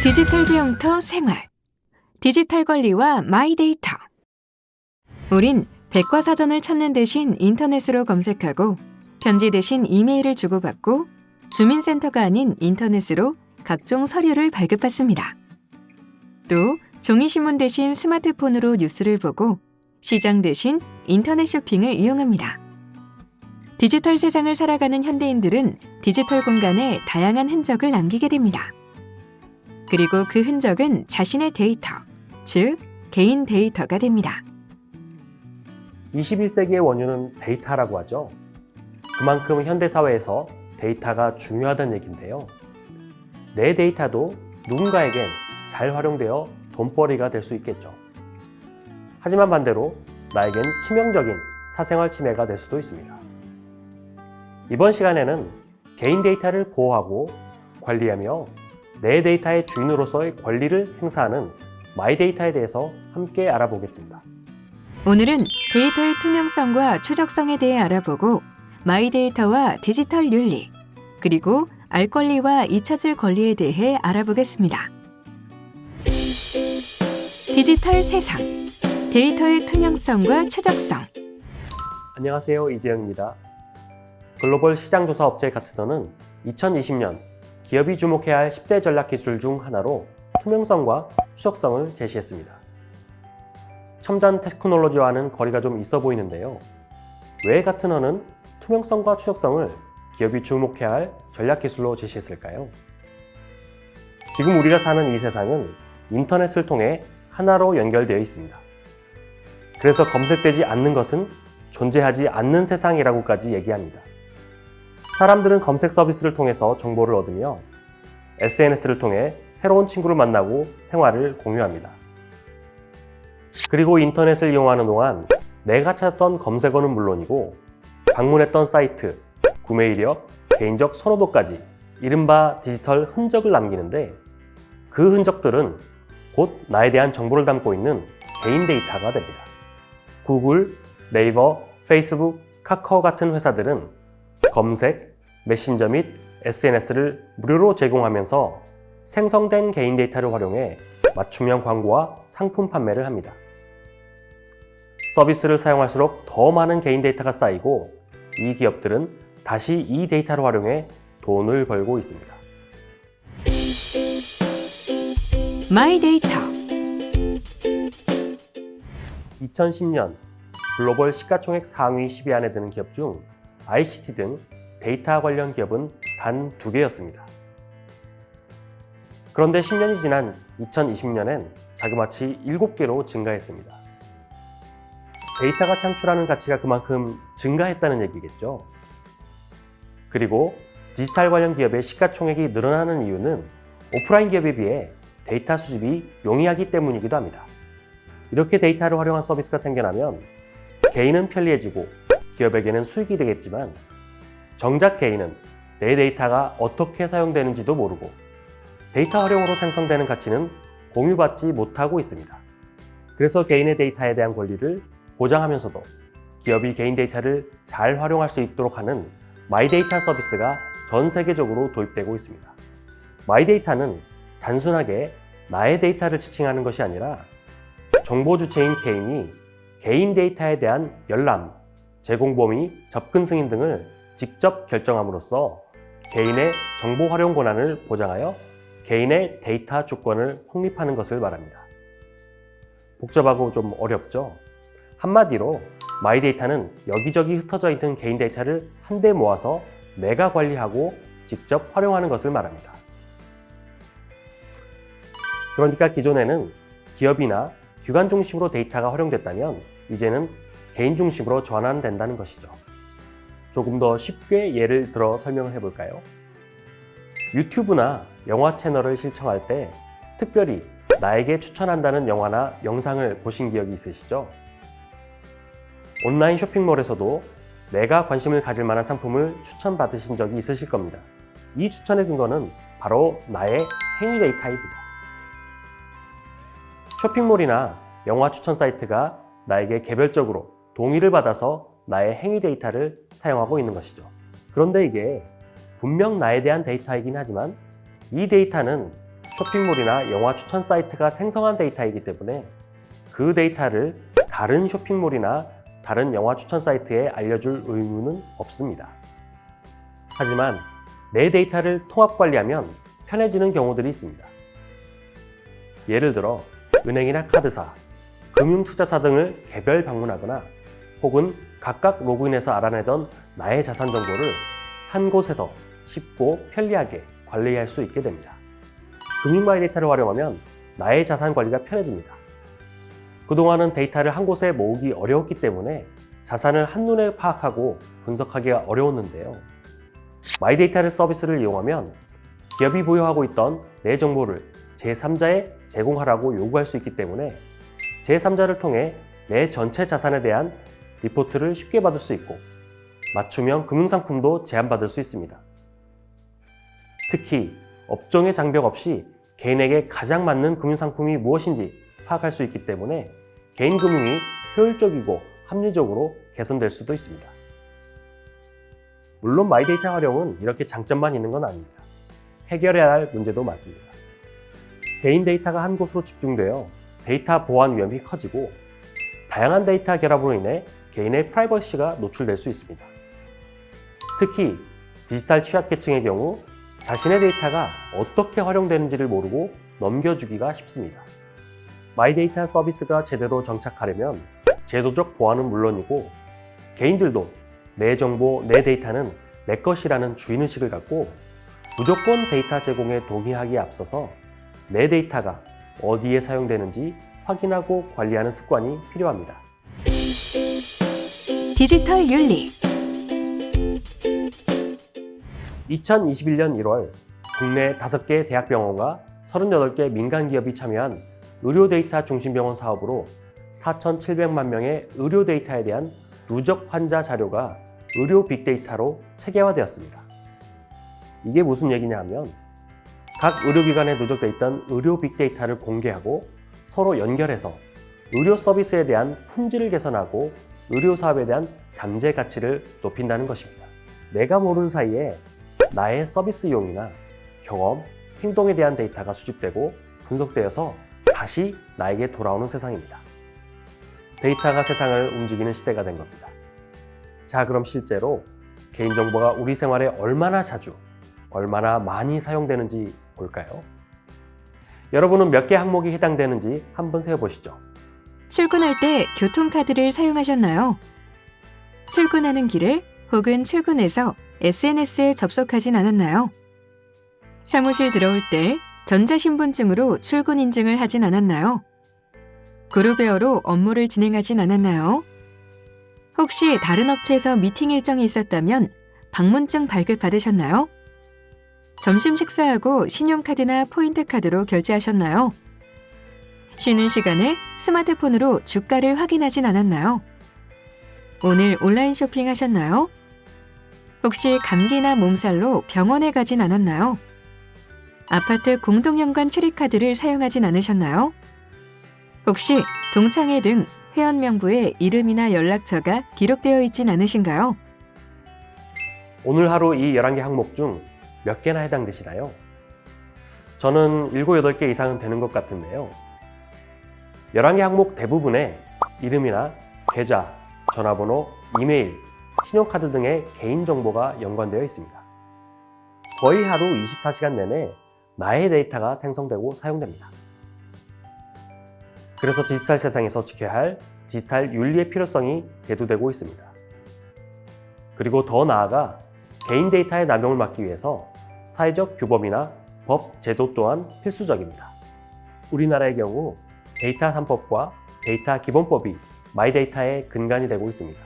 디지털 비용터 생활, 디지털 권리와 마이데이터. 우린 백과사전을 찾는 대신 인터넷으로 검색하고 편지 대신 이메일을 주고받고 주민센터가 아닌 인터넷으로 각종 서류를 발급받습니다. 또 종이신문 대신 스마트폰으로 뉴스를 보고 시장 대신 인터넷 쇼핑을 이용합니다. 디지털 세상을 살아가는 현대인들은 디지털 공간에 다양한 흔적을 남기게 됩니다. 그리고 그 흔적은 자신의 데이터, 즉 개인 데이터가 됩니다. 21세기의 원흉은 데이터라고 하죠. 그만큼 현대사회에서 데이터가 중요하다는 얘기인데요. 내 데이터도 누군가에겐 잘 활용되어 돈벌이가 될 수 있겠죠. 하지만 반대로 나에겐 치명적인 사생활 침해가 될 수도 있습니다. 이번 시간에는 개인 데이터를 보호하고 관리하며 내 데이터의 주인으로서의 권리를 행사하는 마이데이터에 대해서 함께 알아보겠습니다. 오늘은 데이터의 투명성과 추적성에 대해 알아보고 마이데이터와 디지털 윤리, 그리고 알 권리와 잊혀질 권리에 대해 알아보겠습니다. 디지털 세상, 데이터의 투명성과 추적성. 안녕하세요, 이재영입니다. 글로벌 시장조사 업체 가트너는 2020년 기업이 주목해야 할 10대 전략 기술 중 하나로 투명성과 추적성을 제시했습니다. 첨단 테크놀로지와는 거리가 좀 있어 보이는데요. 왜 가트너는 투명성과 추적성을 기업이 주목해야 할 전략 기술로 제시했을까요? 지금 우리가 사는 이 세상은 인터넷을 통해 하나로 연결되어 있습니다. 그래서 검색되지 않는 것은 존재하지 않는 세상이라고까지 얘기합니다. 사람들은 검색 서비스를 통해서 정보를 얻으며 SNS를 통해 새로운 친구를 만나고 생활을 공유합니다. 그리고 인터넷을 이용하는 동안 내가 찾았던 검색어는 물론이고 방문했던 사이트, 구매 이력, 개인적 선호도까지 이른바 디지털 흔적을 남기는데 그 흔적들은 곧 나에 대한 정보를 담고 있는 개인 데이터가 됩니다. 구글, 네이버, 페이스북, 카카오 같은 회사들은 검색, 메신저 및 SNS를 무료로 제공하면서 생성된 개인 데이터를 활용해 맞춤형 광고와 상품 판매를 합니다. 서비스를 사용할수록 더 많은 개인 데이터가 쌓이고 이 기업들은 다시 이 데이터를 활용해 돈을 벌고 있습니다. 마이데이터. 2010년 글로벌 시가총액 상위 10위 안에 드는 기업 중 ICT 등 데이터 관련 기업은 단 2개였습니다. 그런데 10년이 지난 2020년엔 자그마치 7개로 증가했습니다. 데이터가 창출하는 가치가 그만큼 증가했다는 얘기겠죠. 그리고 디지털 관련 기업의 시가총액이 늘어나는 이유는 오프라인 기업에 비해 데이터 수집이 용이하기 때문이기도 합니다. 이렇게 데이터를 활용한 서비스가 생겨나면 개인은 편리해지고 기업에게는 수익이 되겠지만 정작 개인은 내 데이터가 어떻게 사용되는지도 모르고 데이터 활용으로 생성되는 가치는 공유받지 못하고 있습니다. 그래서 개인의 데이터에 대한 권리를 보장하면서도 기업이 개인 데이터를 잘 활용할 수 있도록 하는 마이데이터 서비스가 전 세계적으로 도입되고 있습니다. 마이데이터는 단순하게 나의 데이터를 지칭하는 것이 아니라 정보 주체인 개인이 개인 데이터에 대한 열람, 제공 범위, 접근 승인 등을 직접 결정함으로써 개인의 정보 활용 권한을 보장하여 개인의 데이터 주권을 확립하는 것을 말합니다. 복잡하고 좀 어렵죠? 한마디로 마이데이터는 여기저기 흩어져 있는 개인 데이터를 한데 모아서 내가 관리하고 직접 활용하는 것을 말합니다. 그러니까 기존에는 기업이나 기관 중심으로 데이터가 활용됐다면 이제는 개인 중심으로 전환된다는 것이죠. 조금 더 쉽게 예를 들어 설명을 해볼까요? 유튜브나 영화 채널을 신청할 때 특별히 나에게 추천한다는 영화나 영상을 보신 기억이 있으시죠? 온라인 쇼핑몰에서도 내가 관심을 가질 만한 상품을 추천받으신 적이 있으실 겁니다. 이 추천의 근거는 바로 나의 행위 데이터입니다. 쇼핑몰이나 영화 추천 사이트가 나에게 개별적으로 동의를 받아서 나의 행위 데이터를 사용하고 있는 것이죠. 그런데 이게 분명 나에 대한 데이터이긴 하지만 이 데이터는 쇼핑몰이나 영화 추천 사이트가 생성한 데이터이기 때문에 그 데이터를 다른 쇼핑몰이나 다른 영화 추천 사이트에 알려줄 의무는 없습니다. 하지만 내 데이터를 통합 관리하면 편해지는 경우들이 있습니다. 예를 들어 은행이나 카드사, 금융투자사 등을 개별 방문하거나 혹은 각각 로그인해서 알아내던 나의 자산 정보를 한 곳에서 쉽고 편리하게 관리할 수 있게 됩니다. 금융마이데이터를 활용하면 나의 자산 관리가 편해집니다. 그동안은 데이터를 한 곳에 모으기 어려웠기 때문에 자산을 한눈에 파악하고 분석하기가 어려웠는데요. 마이데이터 서비스를 이용하면 기업이 보유하고 있던 내 정보를 제3자에 제공하라고 요구할 수 있기 때문에 제3자를 통해 내 전체 자산에 대한 리포트를 쉽게 받을 수 있고 맞춤형 금융상품도 제안받을 수 있습니다. 특히 업종의 장벽 없이 개인에게 가장 맞는 금융상품이 무엇인지 파악할 수 있기 때문에 개인 금융이 효율적이고 합리적으로 개선될 수도 있습니다. 물론 마이데이터 활용은 이렇게 장점만 있는 건 아닙니다. 해결해야 할 문제도 많습니다. 개인 데이터가 한 곳으로 집중되어 데이터 보안 위험이 커지고 다양한 데이터 결합으로 인해 개인의 프라이버시가 노출될 수 있습니다. 특히 디지털 취약계층의 경우 자신의 데이터가 어떻게 활용되는지를 모르고 넘겨주기가 쉽습니다. 마이데이터 서비스가 제대로 정착하려면 제도적 보안은 물론이고 개인들도 내 정보, 내 데이터는 내 것이라는 주인의식을 갖고 무조건 데이터 제공에 동의하기에 앞서서 내 데이터가 어디에 사용되는지 확인하고 관리하는 습관이 필요합니다. 디지털 윤리 2021년 1월 국내 5개 대학병원과 38개 민간기업이 참여한 의료 데이터 중심병원 사업으로 4,700만 명의 의료 데이터에 대한 누적 환자 자료가 의료 빅데이터로 체계화되었습니다. 이게 무슨 얘기냐 하면 각 의료기관에 누적돼 있던 의료 빅데이터를 공개하고 서로 연결해서 의료 서비스에 대한 품질을 개선하고 의료 사업에 대한 잠재 가치를 높인다는 것입니다. 내가 모르는 사이에 나의 서비스 이용이나 경험, 행동에 대한 데이터가 수집되고 분석되어서 다시 나에게 돌아오는 세상입니다. 데이터가 세상을 움직이는 시대가 된 겁니다. 자, 그럼 실제로 개인정보가 우리 생활에 얼마나 자주, 얼마나 많이 사용되는지 볼까요? 여러분은 몇 개 항목이 해당되는지 한번 세어보시죠. 출근할 때 교통카드를 사용하셨나요? 출근하는 길에 혹은 출근해서 SNS에 접속하진 않았나요? 사무실 들어올 때 전자신분증으로 출근 인증을 하진 않았나요? 그룹웨어로 업무를 진행하진 않았나요? 혹시 다른 업체에서 미팅 일정이 있었다면 방문증 발급받으셨나요? 점심 식사하고 신용카드나 포인트카드로 결제하셨나요? 쉬는 시간에 스마트폰으로 주가를 확인하진 않았나요? 오늘 온라인 쇼핑하셨나요? 혹시 감기나 몸살로 병원에 가진 않았나요? 아파트 공동연관 출입카드를 사용하진 않으셨나요? 혹시 동창회 등 회원 명부에 이름이나 연락처가 기록되어 있진 않으신가요? 오늘 하루 이 11개 항목 중 몇 개나 해당되시나요? 저는 7, 8개 이상은 되는 것 같은데요. 11개 항목 대부분에 이름이나 계좌, 전화번호, 이메일, 신용카드 등의 개인정보가 연관되어 있습니다. 거의 하루 24시간 내내 나의 데이터가 생성되고 사용됩니다. 그래서 디지털 세상에서 지켜야 할 디지털 윤리의 필요성이 대두되고 있습니다. 그리고 더 나아가 개인 데이터의 남용을 막기 위해서 사회적 규범이나 법, 제도 또한 필수적입니다. 우리나라의 경우 데이터 3법과 데이터 기본법이 마이데이터의 근간이 되고 있습니다.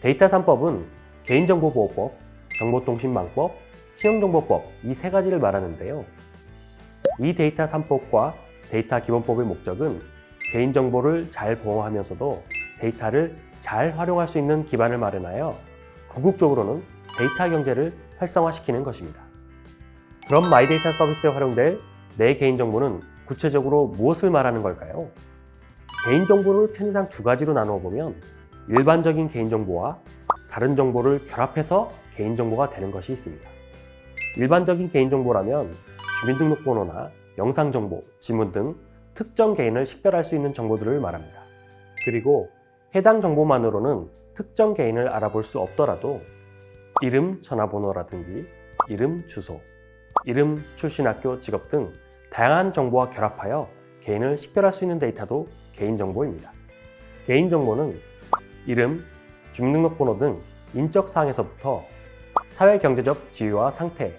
데이터 3법은 개인정보보호법, 정보통신망법, 신용정보법 이 세 가지를 말하는데요. 이 데이터 3법과 데이터 기본법의 목적은 개인정보를 잘 보호하면서도 데이터를 잘 활용할 수 있는 기반을 마련하여 궁극적으로는 데이터 경제를 활성화시키는 것입니다. 그럼 마이데이터 서비스에 활용될 내 개인정보는 구체적으로 무엇을 말하는 걸까요? 개인정보를 편의상 두 가지로 나누어 보면 일반적인 개인정보와 다른 정보를 결합해서 개인정보가 되는 것이 있습니다. 일반적인 개인정보라면 주민등록번호나 영상정보, 지문 등 특정 개인을 식별할 수 있는 정보들을 말합니다. 그리고 해당 정보만으로는 특정 개인을 알아볼 수 없더라도 이름, 전화번호라든지 이름, 주소, 이름, 출신 학교, 직업 등 다양한 정보와 결합하여 개인을 식별할 수 있는 데이터도 개인정보입니다. 개인정보는 이름, 주민등록번호 등 인적 사항에서부터 사회 경제적 지위와 상태,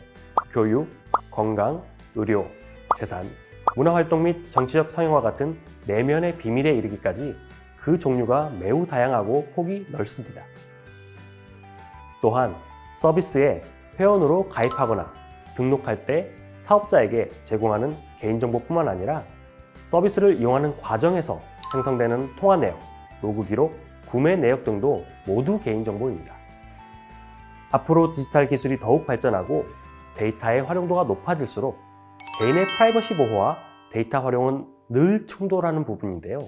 교육, 건강, 의료, 재산, 문화활동 및 정치적 성향과 같은 내면의 비밀에 이르기까지 그 종류가 매우 다양하고 폭이 넓습니다. 또한 서비스에 회원으로 가입하거나 등록할 때 사업자에게 제공하는 개인정보뿐만 아니라 서비스를 이용하는 과정에서 생성되는 통화 내역, 로그 기록, 구매 내역 등도 모두 개인정보입니다. 앞으로 디지털 기술이 더욱 발전하고 데이터의 활용도가 높아질수록 개인의 프라이버시 보호와 데이터 활용은 늘 충돌하는 부분인데요.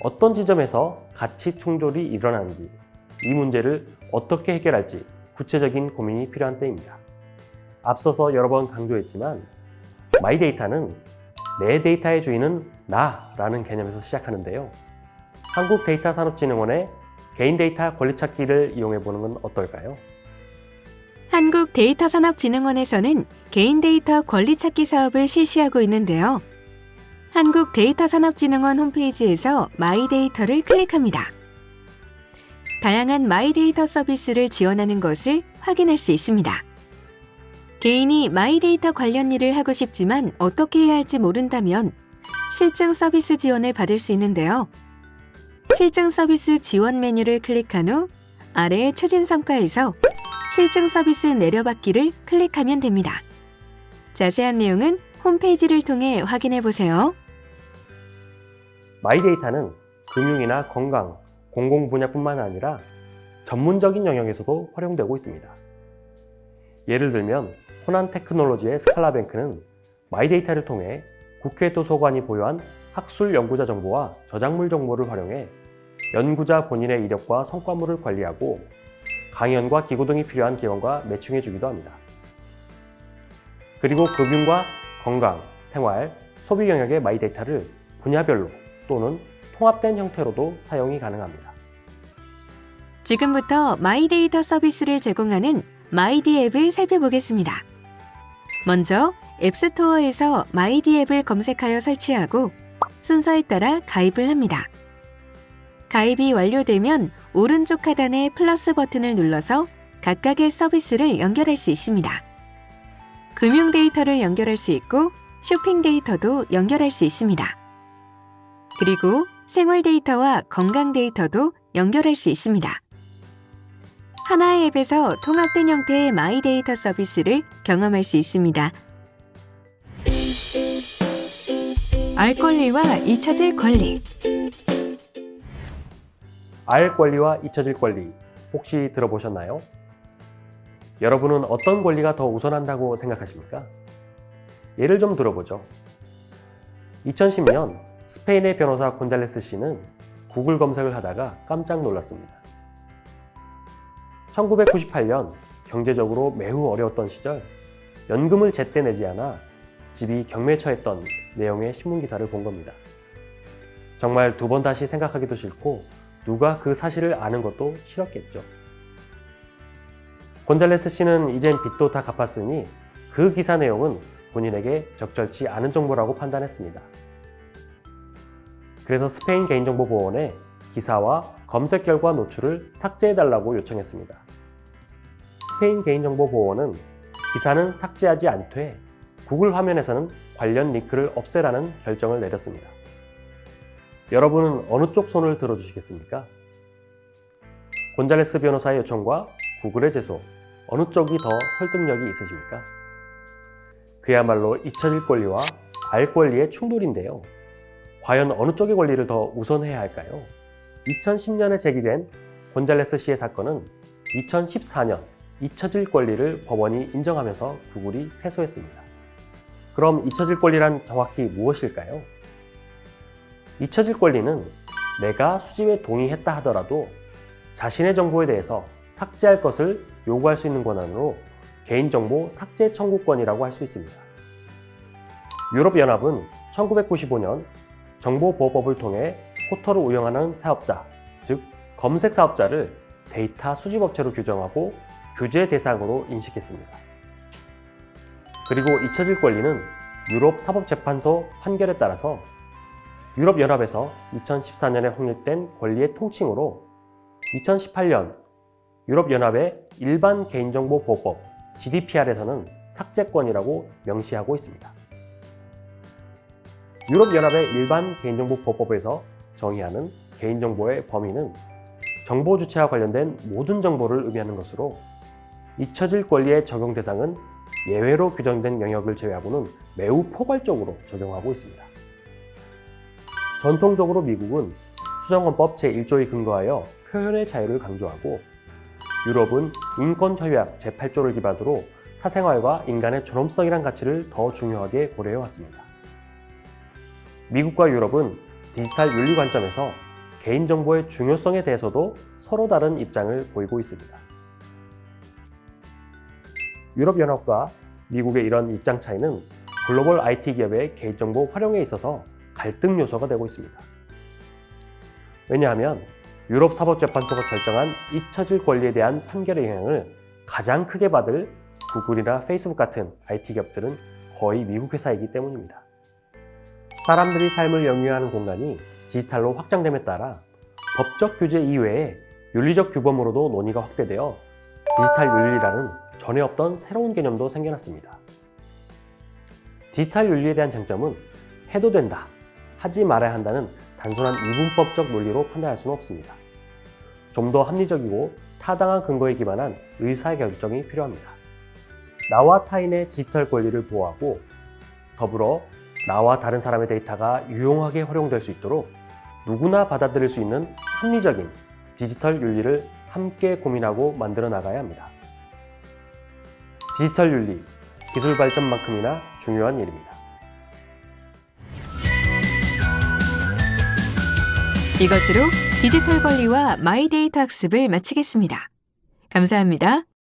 어떤 지점에서 가치 충돌이 일어나는지, 이 문제를 어떻게 해결할지 구체적인 고민이 필요한 때입니다. 앞서서 여러 번 강조했지만 마이데이터는 내 데이터의 주인은 나라는 개념에서 시작하는데요. 한국데이터산업진흥원의 개인 데이터 권리찾기를 이용해 보는 건 어떨까요? 한국데이터산업진흥원에서는 개인 데이터 권리찾기 사업을 실시하고 있는데요. 한국데이터산업진흥원 홈페이지에서 마이데이터를 클릭합니다. 다양한 마이데이터 서비스를 지원하는 것을 확인할 수 있습니다. 개인이 마이데이터 관련 일을 하고 싶지만 어떻게 해야 할지 모른다면 실증 서비스 지원을 받을 수 있는데요. 실증 서비스 지원 메뉴를 클릭한 후 아래의 추진 성과에서 실증 서비스 내려받기를 클릭하면 됩니다. 자세한 내용은 홈페이지를 통해 확인해 보세요. 마이데이터는 금융이나 건강, 공공 분야뿐만 아니라 전문적인 영역에서도 활용되고 있습니다. 예를 들면 호난테크놀로지의 스칼라뱅크는 마이데이터를 통해 국회 도서관이 보유한 학술 연구자 정보와 저작물 정보를 활용해 연구자 본인의 이력과 성과물을 관리하고 강연과 기고 등이 필요한 기관과 매칭해 주기도 합니다. 그리고 금융과 건강, 생활, 소비 영역의 마이데이터를 분야별로 또는 통합된 형태로도 사용이 가능합니다. 지금부터 마이데이터 서비스를 제공하는 마이디 앱을 살펴보겠습니다. 먼저 앱스토어에서 마이디 앱을 검색하여 설치하고 순서에 따라 가입을 합니다. 가입이 완료되면 오른쪽 하단의 플러스 버튼을 눌러서 각각의 서비스를 연결할 수 있습니다. 금융 데이터를 연결할 수 있고 쇼핑 데이터도 연결할 수 있습니다. 그리고 생활 데이터와 건강 데이터도 연결할 수 있습니다. 하나의 앱에서 통합된 형태의 마이데이터 서비스를 경험할 수 있습니다. 알 권리와 잊혀질 권리. 알 권리와 잊혀질 권리 혹시 들어보셨나요? 여러분은 어떤 권리가 더 우선한다고 생각하십니까? 예를 좀 들어보죠. 2010년 스페인의 변호사 곤잘레스 씨는 구글 검색을 하다가 깜짝 놀랐습니다. 1998년 경제적으로 매우 어려웠던 시절 연금을 제때 내지 않아 집이 경매에 처했던 내용의 신문기사를 본 겁니다. 정말 두 번 다시 생각하기도 싫고 누가 그 사실을 아는 것도 싫었겠죠. 곤잘레스 씨는 이젠 빚도 다 갚았으니 그 기사 내용은 본인에게 적절치 않은 정보라고 판단했습니다. 그래서 스페인 개인정보보호원에 기사와 검색 결과 노출을 삭제해달라고 요청했습니다. 스페인 개인정보보호원은 기사는 삭제하지 않되 구글 화면에서는 관련 링크를 없애라는 결정을 내렸습니다. 여러분은 어느 쪽 손을 들어주시겠습니까? 곤잘레스 변호사의 요청과 구글의 제소, 어느 쪽이 더 설득력이 있으십니까? 그야말로 잊혀질 권리와 알 권리의 충돌인데요. 과연 어느 쪽의 권리를 더 우선해야 할까요? 2010년에 제기된 곤잘레스 씨의 사건은 2014년 잊혀질 권리를 법원이 인정하면서 구글이 패소했습니다. 그럼 잊혀질 권리란 정확히 무엇일까요? 잊혀질 권리는 내가 수집에 동의했다 하더라도 자신의 정보에 대해서 삭제할 것을 요구할 수 있는 권한으로 개인정보 삭제 청구권이라고 할 수 있습니다. 유럽연합은 1995년 정보보호법을 통해 포털을 운영하는 사업자, 즉 검색 사업자를 데이터 수집업체로 규정하고 규제 대상으로 인식했습니다. 그리고 잊혀질 권리는 유럽 사법재판소 판결에 따라서 유럽연합에서 2014년에 확립된 권리의 통칭으로 2018년 유럽연합의 일반 개인정보보호법 GDPR에서는 삭제권이라고 명시하고 있습니다. 유럽연합의 일반 개인정보보호법에서 정의하는 개인정보의 범위는 정보 주체와 관련된 모든 정보를 의미하는 것으로 잊혀질 권리의 적용 대상은 예외로 규정된 영역을 제외하고는 매우 포괄적으로 적용하고 있습니다. 전통적으로 미국은 수정헌법 제1조에 근거하여 표현의 자유를 강조하고 유럽은 인권협약 제8조를 기반으로 사생활과 인간의 존엄성이란 가치를 더 중요하게 고려해왔습니다. 미국과 유럽은 디지털 윤리 관점에서 개인정보의 중요성에 대해서도 서로 다른 입장을 보이고 있습니다. 유럽연합과 미국의 이런 입장 차이는 글로벌 IT 기업의 개인정보 활용에 있어서 갈등 요소가 되고 있습니다. 왜냐하면 유럽 사법재판소가 결정한 잊혀질 권리에 대한 판결의 영향을 가장 크게 받을 구글이나 페이스북 같은 IT 기업들은 거의 미국 회사이기 때문입니다. 사람들이 삶을 영위하는 공간이 디지털로 확장됨에 따라 법적 규제 이외에 윤리적 규범으로도 논의가 확대되어 디지털 윤리라는 전에 없던 새로운 개념도 생겨났습니다. 디지털 윤리에 대한 쟁점은 해도 된다, 하지 말아야 한다는 단순한 이분법적 논리로 판단할 수는 없습니다. 좀 더 합리적이고 타당한 근거에 기반한 의사결정이 필요합니다. 나와 타인의 디지털 권리를 보호하고 더불어 나와 다른 사람의 데이터가 유용하게 활용될 수 있도록 누구나 받아들일 수 있는 합리적인 디지털 윤리를 함께 고민하고 만들어 나가야 합니다. 디지털 윤리, 기술 발전만큼이나 중요한 일입니다. 이것으로 디지털 권리와 마이데이터 학습을 마치겠습니다. 감사합니다.